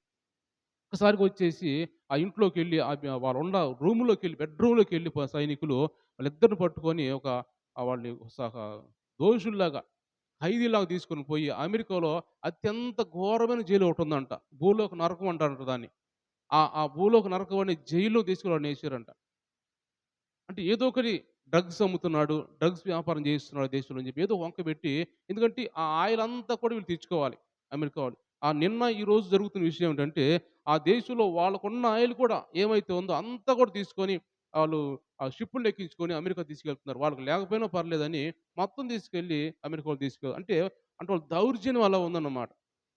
ఒక్కసారిగా వచ్చేసి ఆ ఇంట్లోకెళ్ళి వాళ్ళున్న రూమ్‌లోకెళ్ళి బెడ్‌రూమ్‌లోకెళ్ళి సైనికులు వాళ్ళిద్దరిని పట్టుకొని వాళ్ళని దోషుల్లాగా, ఖైదీలాగా తీసుకొని పోయి అమెరికాలో అత్యంత ఘోరమైన జైలు ఒకటుందంట. భూలోక నరకం అంటారంట దాన్ని. ఆ భూలోక నరకం అనే జైల్లో తీసుకొని వాడినేసారంట. అంటే ఏదో ఒకటి డ్రగ్స్ అమ్ముతున్నాడు, డ్రగ్స్ వ్యాపారం చేయిస్తున్నాడు దేశంలో అని చెప్పి ఏదో వంక పెట్టి, ఎందుకంటే ఆ ఆయిల్ అంతా కూడా వీళ్ళు తెచ్చుకోవాలి అమెరికా వాళ్ళు. ఈ రోజు జరుగుతున్న విషయం ఏంటంటే, ఆ దేశంలో వాళ్ళకున్న ఆయిల్ కూడా ఏమైతే ఉందో అంతా కూడా తీసుకొని వాళ్ళు ఆ షిప్పుల్లో ఎక్కించుకొని అమెరికా తీసుకెళ్తున్నారు. వాళ్ళకి లేకపోయినా పర్లేదని మొత్తం తీసుకెళ్ళి అమెరికాలో అంటే వాళ్ళ దౌర్జన్యం అలా ఉందన్నమాట.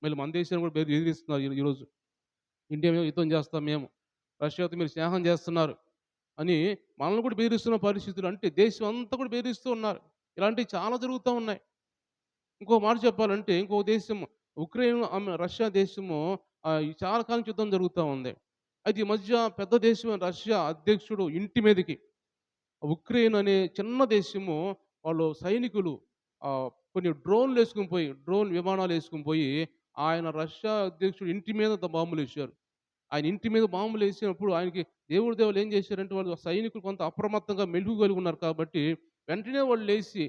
మళ్ళీ మన దేశాన్ని కూడా బెదిరిస్తున్నారు ఈరోజు. ఇండియా మీద యుద్ధం చేస్తాం మేము. రష్యాతో మీరు స్నేహం చేస్తున్నారు అని మనల్ని కూడా బెదిరిస్తున్న పరిస్థితులు. అంటే దేశం అంతా కూడా బెదిరిస్తూ ఉన్నారు. ఇలాంటివి చాలా జరుగుతూ ఉన్నాయి. ఇంకో మాట చెప్పాలంటే ఇంకో దేశం ఉక్రెయిన్, రష్యా దేశము ఈ చాలా కాలం యుద్ధం జరుగుతూ ఉంది. అయితే ఈ మధ్య పెద్ద దేశమైన రష్యా అధ్యక్షుడు ఇంటి మీదకి ఉక్రెయిన్ అనే చిన్న దేశము వాళ్ళు సైనికులు కొన్ని డ్రోన్ విమానాలేసుకొని పోయి ఆయన రష్యా అధ్యక్షుడు ఇంటి మీద బాంబులేశారు. ఆయన ఇంటి మీద బాంబులేసినప్పుడు ఆయనకి దేవుళ్ళు ఏం చేశారంటే వాళ్ళు సైనికులు కొంత అప్రమత్తంగా మెలుగు కలిగి ఉన్నారు కాబట్టి వెంటనే వాళ్ళు లేసి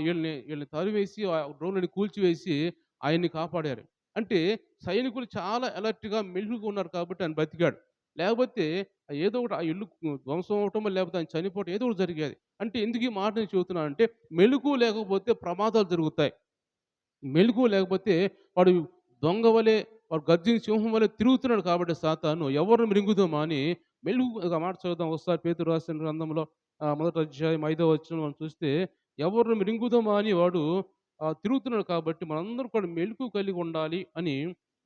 వీళ్ళని తరిమేసి డ్రోన్‌లని కూల్చివేసి ఆయన్ని కాపాడారు. అంటే సైనికులు చాలా అలర్ట్‌గా మెలుకువగా ఉన్నారు కాబట్టి ఆయన బతికాడు. లేకపోతే ఏదో ఒకటి ఆ ఇల్లు ధ్వంసం అవ్వటమో లేకపోతే ఆయన చనిపోవటం ఏదో ఒకటి జరిగేది. అంటే ఎందుకు ఈ మాట నేను చెబుతున్నానంటే మెలుకువ లేకపోతే ప్రమాదాలు జరుగుతాయి. మెలకువ లేకపోతే వాడు దొంగ వలె, వాడు గర్జించే సింహం వలె తిరుగుతున్నాడు కాబట్టి సాతాను ఎవరిని మృంగుదామా అని ఒక మాట చదువుదాం ఒకసారి పేతురు రాసిన గ్రంథంలో మొదటి అధ్యాయం 5వ వచనం మనం చూస్తే ఎవరిని మృంగుదామా అని వాడు తిరుగుతున్నాడు కాబట్టి మనందరం కూడా మెలకువ కలిగి ఉండాలి అని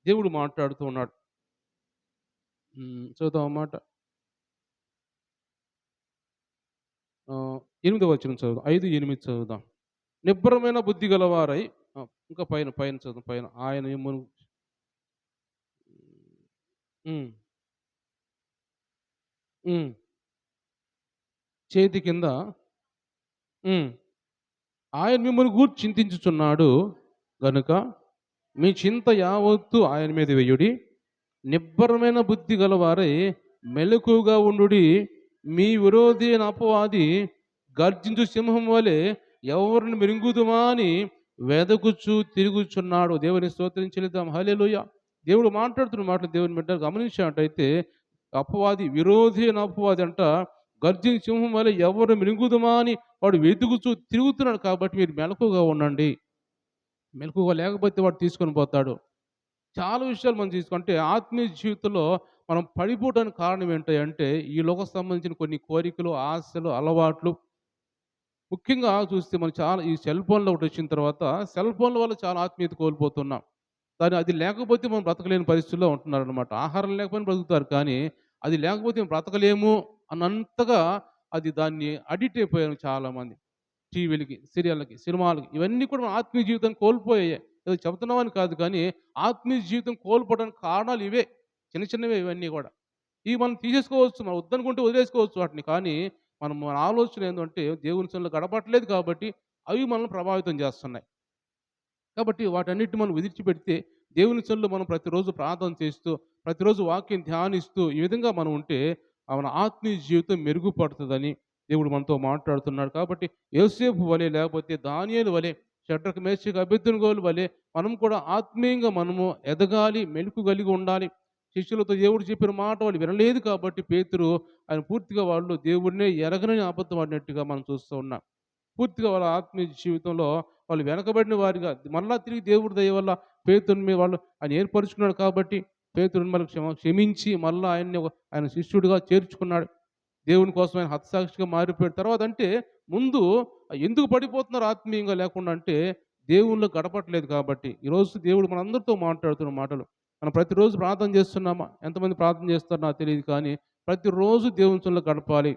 దేవుడు మాట్లాడుతూ ఉన్నాడు. చదువుదాం ఆ మాట. 8వ వచనం చదువుదాం. 5, 8 చదువుదాం. నిబ్బరమైన బుద్ధి గలవారై ఇంకా పైన చదువు పైన ఆయన మిమ్మును హ్మ్. హ్మ్. చేతి కింద హ్మ్. ఆయన మిమ్మల్ని గూర్చి చింతించుచున్నాడు గనుక మీ చింత యావత్తు ఆయన మీద వేయుడి. నిబ్బరమైన బుద్ధి గలవారై మెలకువగా ఉండుడి. మీ విరోధి అయిన అపవాది గర్జించు సింహం వలె ఎవరిని మృంగుదుమా అని వెదకుచు తిరుగుచున్నాడు. దేవుని స్తోత్రం చెల్లిద్దాం. హల్లెలూయా! దేవుడు మాట్లాడుతున్న మాటలు దేవుని బిడ్డలు గమనించినట్టయితే అపవాది, విరోధి అయిన అపవాది అంట గర్జించే సింహం వలె ఎవరు మింగుదుమా అని వాడు వెతుకుచూ తిరుగుతున్నాడు. కాబట్టి మీరు మెలకువగా ఉండండి. మెలకువగా లేకపోతే వాడు తీసుకొని పోతాడు. చాలా విషయాలు మనం తీసుకుంటే ఆత్మీయ జీవితంలో మనం పడిపోవడానికి కారణం ఏంటంటే ఈ లోకం సంబంధించిన కొన్ని కోరికలు, ఆశలు, అలవాట్లు, ముఖ్యంగా చూస్తే మనం చాలా ఈ సెల్ ఫోన్‌లు ఒకటి వచ్చిన తర్వాత సెల్ ఫోన్‌ల వల్ల చాలా ఆత్మీయత కోల్పోతున్నాం. కానీ అది లేకపోతే మనం బ్రతకలేని పరిస్థితిలో ఉంటున్నారనమాట. ఆహారం లేకపోయినా బ్రతుకుతారు. కానీ అది లేకపోతే మేము బ్రతకలేము అన్నంతగా అది దాన్ని అడిక్ట్ అయిపోయారు చాలామంది. టీవీలకి, సీరియళ్ళకి, సినిమాలకి ఇవన్నీ కూడా మన ఆత్మీయ జీవితాన్ని కోల్పోయాయి. ఏదో చెబుతున్నామని కాదు కానీ ఆత్మీయ జీవితం కోల్పోవడానికి కారణాలు ఇవే. చిన్న చిన్నవే ఇవన్నీ గూడా. ఇవి మనం తీసేసుకోవచ్చు. మనం వద్దనుకుంటే వదిలేసుకోవచ్చు వాటిని. కానీ మన ఆలోచన ఏందంటే దేవుని సన్నిధిలో గడపట్లేదు కాబట్టి అవి మనల్ని ప్రభావితం చేస్తున్నాయి. కాబట్టి వాటన్నిటిని మనం విడిచిపెడితే దేవుని సన్నిధిలో మనం ప్రతిరోజు ప్రార్థన చేస్తూ, ప్రతిరోజు వాక్యం ధ్యానిస్తూ ఈ విధంగా మనం ఉంటే మన ఆత్మీయ జీవితం మెరుగుపడుతుందని దేవుడు మనతో మాట్లాడుతున్నాడు. కాబట్టి యోసేపు వలె లేకపోతే దానియేలు వలె, షడ్రకు, మేషకు, అబేద్నెగోల వలె మనం కూడా ఆత్మీయంగా మనము ఎదగాలి, మెలుకు కలిగి ఉండాలి. శిష్యులతో దేవుడు చెప్పిన మాట వాళ్ళు వినలేదు కాబట్టి పేతురు ఆయన పూర్తిగా వాళ్ళు దేవుడినే ఎరగనని అబద్ధం ఆడినట్టుగా మనం చూస్తూ ఉన్నాం. పూర్తిగా వాళ్ళ ఆత్మీయ జీవితంలో వాళ్ళు వెనకబడిన వారిగా మరలా తిరిగి దేవుడి దయ వల్ల పేతురుని మీద వాళ్ళు ఆయన ఏర్పరుచుకున్నాడు కాబట్టి పేతురుని మళ్ళీ క్షమించి మళ్ళా ఆయన శిష్యుడిగా చేర్చుకున్నాడు. దేవుని కోసం ఆయన హతసాక్షిగా మారిపోయాడు. తర్వాత అంటే ముందు ఎందుకు పడిపోతున్నారు ఆత్మీయంగా లేకుండా అంటే దేవుళ్ళు గడపట్లేదు కాబట్టి. ఈరోజు దేవుడు మనందరితో మాట్లాడుతున్న మాటలు. మనం ప్రతిరోజు ప్రార్థన చేస్తున్నామా? ఎంతమంది ప్రార్థన చేస్తారో నాకు తెలీదు కానీ ప్రతిరోజు దేవుని సన్నిధిలో గడపాలి.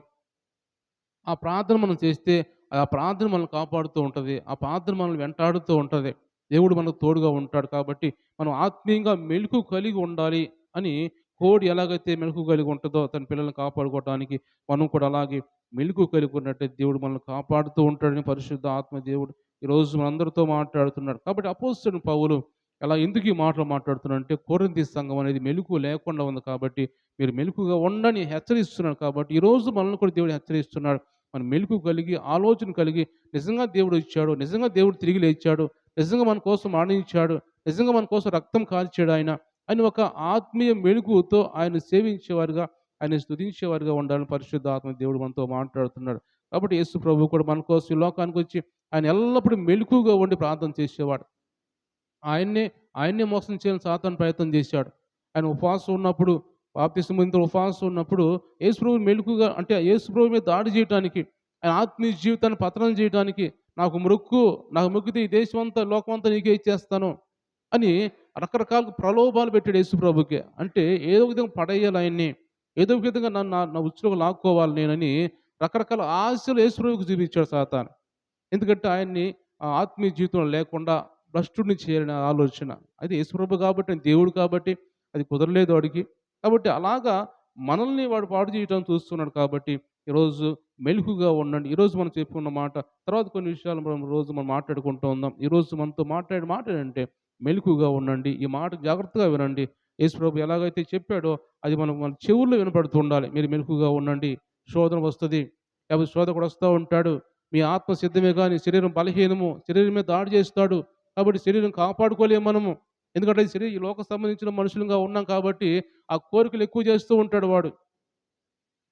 ఆ ప్రార్థన మనం చేస్తే, ఆ ప్రార్థన మనల్ని కాపాడుతూ ఉంటది. ఆ ప్రార్థన మనల్ని వెంటాడుతూ ఉంటది. దేవుడు మనకు తోడుగా ఉంటాడు కాబట్టి, మనం ఆత్మీయంగా మెలుకు కలిగి ఉండాలి అని కోడి ఎలాగైతే మెలుకు కలిగి ఉంటదో తన పిల్లల్ని కాపాడుకోవటానికి, మనం కూడా అలాగే మెలుకు కలిగి ఉన్నట్టయితే దేవుడు మనల్ని కాపాడుతూ ఉంటాడని పరిశుద్ధ ఆత్మ దేవుడు ఈరోజు మనందరితో మాట్లాడుతున్నాడు. కాబట్టి అపోస్తలుడు పౌలు ఎందుకు ఈ మాటలు మాట్లాడుతున్నాడంటే, కొరింథీ సంఘం అనేది మెలుకు లేకుండా ఉంది కాబట్టి, మీరు మెలుకుగా ఉండని హెచ్చరిస్తున్నాడు కాబట్టి, ఈరోజు మనల్ని కూడా దేవుడు హెచ్చరిస్తున్నాడు. మనం మెలుకు కలిగి, ఆలోచన కలిగి, నిజంగా దేవుడు ఇచ్చాడు, నిజంగా దేవుడు తిరిగి లేచాడు, నిజంగా మన కోసం మరణించాడు, నిజంగా మన కోసం రక్తం కార్చాడు ఆయన అని ఒక ఆత్మీయ మెలుకువతో ఆయన సేవించేవారుగా, ఆయన స్తుతించేవారుగా ఉండాలని పరిశుద్ధ ఆత్మ దేవుడు మనతో మాట్లాడుతున్నాడు. కాబట్టి యేసు ప్రభువు కూడా మన కోసం ఈ లోకానికి వచ్చి ఆయన ఎల్లప్పుడూ మెలుకువగా ఉండి ప్రార్థన చేసేవాడు. ఆయన్నే ఆయన్నే మోసం చేయాలని సాతాను ప్రయత్నం చేశాడు. ఆయన ఉపవాసం ఉన్నప్పుడు, బాప్తిస్మం పొందిన ఉపవాసం ఉన్నప్పుడు యేసుప్రభువు మెలుకుగా అంటే యేసుప్రభువు మీద దాడి చేయటానికి, ఆయన ఆత్మీయ జీవితాన్ని పతనం చేయడానికి, నాకు మొక్కితే ఈ దేశమంతా, లోకమంతా నీకే ఇచ్చేస్తాను అని రకరకాల ప్రలోభాలు పెట్టాడు యేసుప్రభుకి. అంటే ఏదో విధంగా పడేయాలి ఆయన్ని, ఏదో ఒక విధంగా నన్ను నా ఉచ్చులోకి లాక్కోవాలి నేనని రకరకాల ఆశలు యేసుప్రభువుకి చూపించాడు సాతాను. ఎందుకంటే ఆయన్ని ఆత్మీయ జీవితంలో లేకుండా భ్రష్టుడిని చేయాలనే ఆలోచన. అది యేసుప్రభు కాబట్టి, ఆయన దేవుడు కాబట్టి అది కుదరలేదు వాడికి. కాబట్టి అలాగా మనల్ని వాడు పాడు చేయటం చూస్తున్నాడు కాబట్టి ఈరోజు మెలుకుగా ఉండండి. ఈరోజు మనం చెప్పుకున్న మాట తర్వాత కొన్ని విషయాలు మనం మాట్లాడుకుంటూ ఉందాం. ఈరోజు మనతో మాట్లాడే మాట ఏంటంటే మెలుకుగా ఉండండి. ఈ మాట జాగ్రత్తగా వినండి. యేసుప్రభు ఎలాగైతే చెప్పాడో అది మన చెవుల్లో వినపడుతూ ఉండాలి. మీరు మెలుకుగా ఉండండి. శోధన వస్తది. లేకపోతే శోధకుడు వస్తా ఉంటాడు. మీ ఆత్మ సిద్ధమే గాని శరీరం బలహీనము. శరీరం మీద దాడి చేస్తాడు. కాబట్టి శరీరం కాపాడుకోలేము మనము. ఎందుకంటే ఈ లోక సంబంధించిన మనుషులుగా ఉన్నాం కాబట్టి ఆ కోరికలు ఎక్కువ చేస్తూ ఉంటాడు వాడు.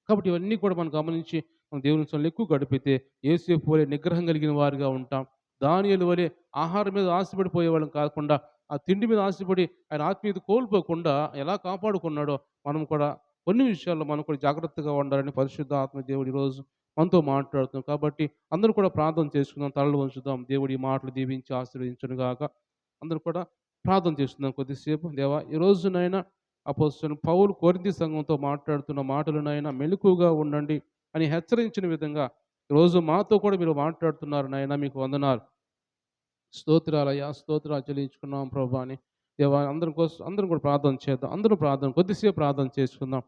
కాబట్టి ఇవన్నీ కూడా మనం గమనించి మనం దేవుని సన్నిధిలో ఎక్కువ గడిపితే యోసేపు వలె నిగ్రహం కలిగిన వారిగా ఉంటాం. దానియేలు వలె ఆహారం మీద ఆశపడిపోయేవాళ్ళం కాకుండా ఆ తిండి మీద ఆశపడి ఆయన ఆత్మీయత కోల్పోకుండా ఎలా కాపాడుకున్నాడో మనం కూడా కొన్ని విషయాల్లో మనం కూడా జాగ్రత్తగా ఉండాలని పరిశుద్ధ ఆత్మ దేవుడు ఈరోజు మనతో మాట్లాడుతున్నాం. కాబట్టి అందరూ కూడా ప్రార్థన చేసుకుందాం, తలలు వంచుదాం. దేవుడు ఈ మాటలు దీవించి ఆశీర్వదించును గాక. అందరూ కూడా ప్రార్థన చేస్తున్నాం కొద్దిసేపు. దేవా ఈ రోజునైనా అపోస్తలుడు పౌలు కొరింథీ సంఘంతో మాట్లాడుతున్న మాటలనైనా మెలకువగా ఉండండి అని హెచ్చరించిన విధంగా ఈరోజు మాతో కూడా మీరు మాట్లాడుతున్నారు నాయన, మీకు వందనాలు. స్తోత్రాలయ్యా, స్తోత్రాలు చెల్లించుకున్నాం ప్రభా అని. దేవా అందరం కూడా ప్రార్థన చేద్దాం. అందరూ కొద్దిసేపు ప్రార్థన చేసుకుందాం.